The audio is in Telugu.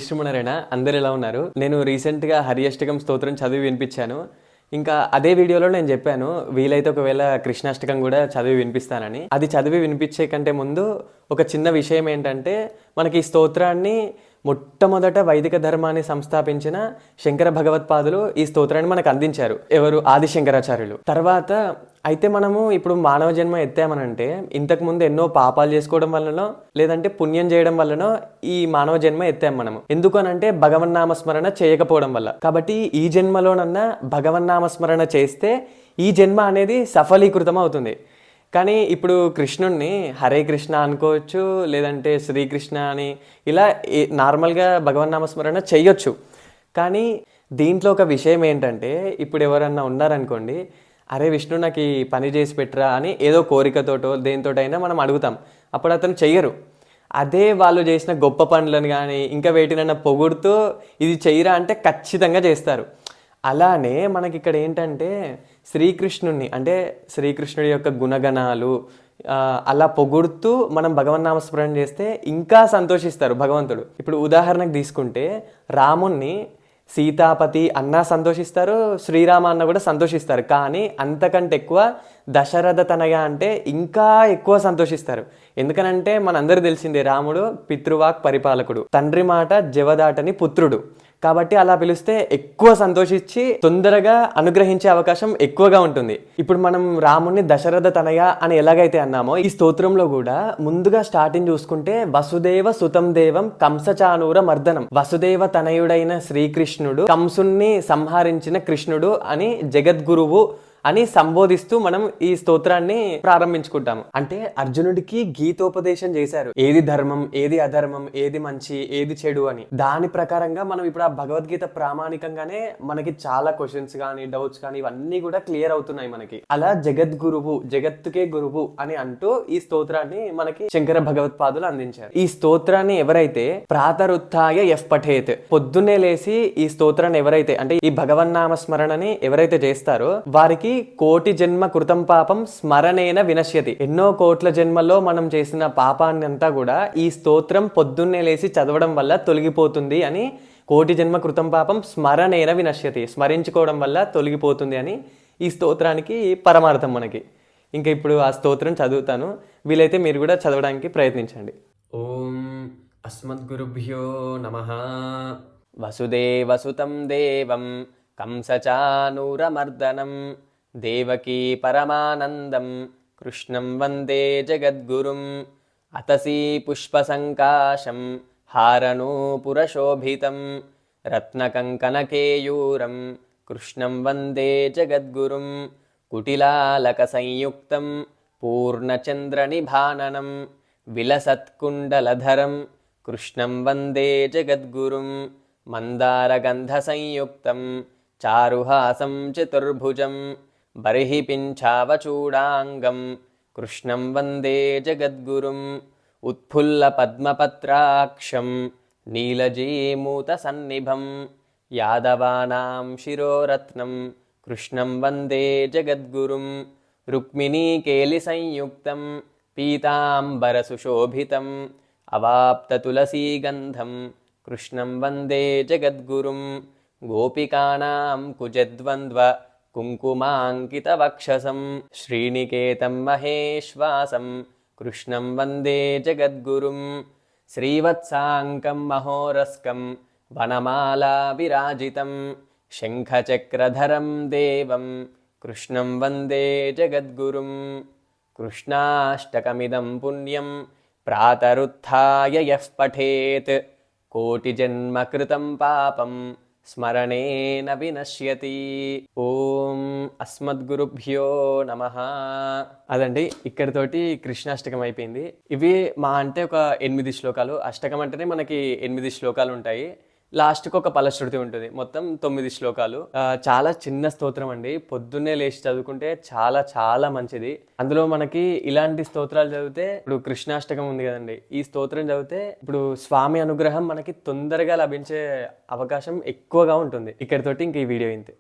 శ్రీమన్నారాయణ, అందరు ఎలా ఉన్నారు? నేను రీసెంట్గా హరియష్టకం స్తోత్రం చదివి వినిపించాను. ఇంకా అదే వీడియోలో నేను చెప్పాను వీలైతే ఒకవేళ కృష్ణాష్టకం కూడా చదివి వినిపిస్తానని. అది చదివి వినిపించే కంటే ముందు ఒక చిన్న విషయం ఏంటంటే, మనకి ఈ స్తోత్రాన్ని మొట్టమొదట వైదిక ధర్మాన్ని సంస్థాపించిన శంకర భగవత్పాదులు ఈ స్తోత్రాన్ని మనకు అందించారు. ఎవరు? ఆది శంకరాచార్యులు. తర్వాత అయితే మనము ఇప్పుడు మానవ జన్మ ఎత్తామనంటే ఇంతకుముందు ఎన్నో పాపాలు చేసుకోవడం వల్లనో లేదంటే పుణ్యం చేయడం వల్లనో ఈ మానవ జన్మ ఎత్తాం మనము. ఎందుకనంటే భగవన్నామస్మరణ చేయకపోవడం వల్ల. కాబట్టి ఈ జన్మలోనన్నా భగవన్నామస్మరణ చేస్తే ఈ జన్మ అనేది సఫలీకృతం అవుతుంది. కానీ ఇప్పుడు కృష్ణుణ్ణి హరే కృష్ణ అనుకోవచ్చు, లేదంటే శ్రీకృష్ణ అని ఇలా నార్మల్గా భగవన్నామస్మరణ చేయొచ్చు. కానీ దీంట్లో ఒక విషయం ఏంటంటే, ఇప్పుడు ఎవరన్నా ఉన్నారనుకోండి, అరే విష్ణు నాకు ఈ పని చేసి పెట్టరా అని ఏదో కోరికతోటో దేనితోటైనా మనం అడుగుతాం. అప్పుడు అతను చెయ్యరు. అదే వాళ్ళు చేసిన గొప్ప పనులను కానీ ఇంకా వేటినన్నా పొగుడుతూ ఇది చెయ్యరా అంటే ఖచ్చితంగా చేస్తారు. అలానే మనకి ఇక్కడ ఏంటంటే శ్రీకృష్ణుడిని అంటే శ్రీకృష్ణుడి యొక్క గుణగణాలు అలా పొగుడుతూ మనం భగవన్నామస్మరణ చేస్తే ఇంకా సంతోషిస్తారు భగవంతుడు. ఇప్పుడు ఉదాహరణకు తీసుకుంటే రాముణ్ణి సీతాపతి అన్న సంతోషిస్తారు, శ్రీరామ అన్న కూడా సంతోషిస్తారు. కానీ అంతకంటే ఎక్కువ దశరథ తనయ అంటే ఇంకా ఎక్కువ సంతోషిస్తారు. ఎందుకనంటే మనందరూ తెలిసిందే, రాముడు పితృవాక్ పరిపాలకుడు, తండ్రి మాట జవదాటని పుత్రుడు. కాబట్టి అలా పిలిస్తే ఎక్కువ సంతోషించి తొందరగా అనుగ్రహించే అవకాశం ఎక్కువగా ఉంటుంది. ఇప్పుడు మనం రాముణ్ణి దశరథ తనయ అని ఎలాగైతే అన్నామో, ఈ స్తోత్రంలో కూడా ముందుగా స్టార్టింగ్ చూసుకుంటే వసుదేవ సుతం దేవం కంసచానూర మర్దనం, వసుదేవ తనయుడైన శ్రీకృష్ణుడు కంసుణ్ణి సంహరించిన కృష్ణుడు అని జగద్గురువు అని సంబోధిస్తూ మనం ఈ స్తోత్రాన్ని ప్రారంభించుకుంటాము. అంటే అర్జునుడికి గీతోపదేశం చేశారు, ఏది ధర్మం, ఏది అధర్మం, ఏది మంచి, ఏది చెడు అని. దాని ప్రకారంగా మనం ఇప్పుడు ఆ భగవద్గీత ప్రామాణికంగానే మనకి చాలా క్వశ్చన్స్ కానీ డౌట్స్ కానీ ఇవన్నీ కూడా క్లియర్ అవుతున్నాయి మనకి. అలా జగద్గురువు, జగత్తుకే గురువు అని అంటూ ఈ స్తోత్రాన్ని మనకి శంకర భగవత్పాదులు అందించారు. ఈ స్తోత్రాన్ని ఎవరైతే ప్రాతరుత్థాయ యః పఠేత్, పొద్దున్నే లేసి ఈ స్తోత్రాన్ని ఎవరైతే అంటే ఈ భగవన్నామ స్మరణని ఎవరైతే చేస్తారో వారికి కోటి జన్మ కృతం పాపం స్మరణేన వినశ్యతి. ఎన్నో కోట్ల జన్మల్లో మనం చేసిన పాపాన్ని అంతా కూడా ఈ స్తోత్రం పొద్దున్నే లేసి చదవడం వల్ల తొలగిపోతుంది అని, కోటి జన్మ కృతం పాపం స్మరణేన వినశ్యతి, స్మరించుకోవడం వల్ల తొలగిపోతుంది అని ఈ స్తోత్రానికి పరమార్థం మనకి. ఇంకా ఇప్పుడు ఆ స్తోత్రం చదువుతాను, వీలైతే మీరు కూడా చదవడానికి ప్రయత్నించండి. ఓం అస్మద్గురుభ్యో నమః. వసుదేవసుతం దేవం కంసచానూరమర్దనం దేవకీ పరమానందం కృష్ణం వందే జగద్గురుం. అతసీ పుష్పసంకాశం హారనూపురశోభితం రత్నకంకణకేయూరం కృష్ణం వందే జగద్గురుం. కుటిలాలకసంయుక్తం పూర్ణచంద్రనిభాననం విలసత్కుండలధరం కృష్ణం వందే జగద్గురుం. మందారగంధసంయుక్తం చారుహాసం చతుర్భుజం బర్హి పింఛావచూడాంగం కృష్ణం వందే జగద్గురుం. ఉత్ఫుల్ల పద్మపత్రాక్షం నీలజీమూతసన్నిభం యాదవానాం శిరోరత్నం కృష్ణం వందే జగద్గురుం. రుక్మిణీకేలిసంయుక్తం పీతాంబరసుశోభితం అవాప్తతులసీగంధం కృష్ణం వందే జగద్గురుం. గోపికానాం కుజద్వంద్వ కుంకుమాంకితవక్షసం శ్రీనికేతం మహేశ్వాసం కృష్ణం వందే జగద్గురుం. శ్రీవత్సాంకం మహోరస్కం వనమాలా విరాజితం శంఖచక్రధరం దేవం కృష్ణం వందే జగద్గురుం. కృష్ణాష్టకమిదం పుణ్యం ప్రాతరుత్థాయ యః పఠేత్ కోటిజన్మకృతం పాపం స్మరణేన వినశ్యతి. ఓం అస్మద్గురుభ్యో నమః. అదండి, ఇక్కడితోటి కృష్ణాష్టకం అయిపోయింది. ఇవి మా అంటే ఒక 8 శ్లోకాలు. అష్టకం అంటేనే మనకి 8 శ్లోకాలు ఉంటాయి, లాస్ట్కి ఒక ఫలశ్రుతి ఉంటుంది. మొత్తం 9 శ్లోకాలు. చాలా చిన్న స్తోత్రం అండి. పొద్దున్నే లేచి చదువుకుంటే చాలా చాలా మంచిది. అందులో మనకి ఇలాంటి స్తోత్రాలు చదివితే, ఇప్పుడు కృష్ణాష్టకం ఉంది కదండి, ఈ స్తోత్రం చదివితే ఇప్పుడు స్వామి అనుగ్రహం మనకి తొందరగా లభించే అవకాశం ఎక్కువగా ఉంటుంది. ఇక్కడితోటి ఇంక ఈ వీడియో ఇంతే.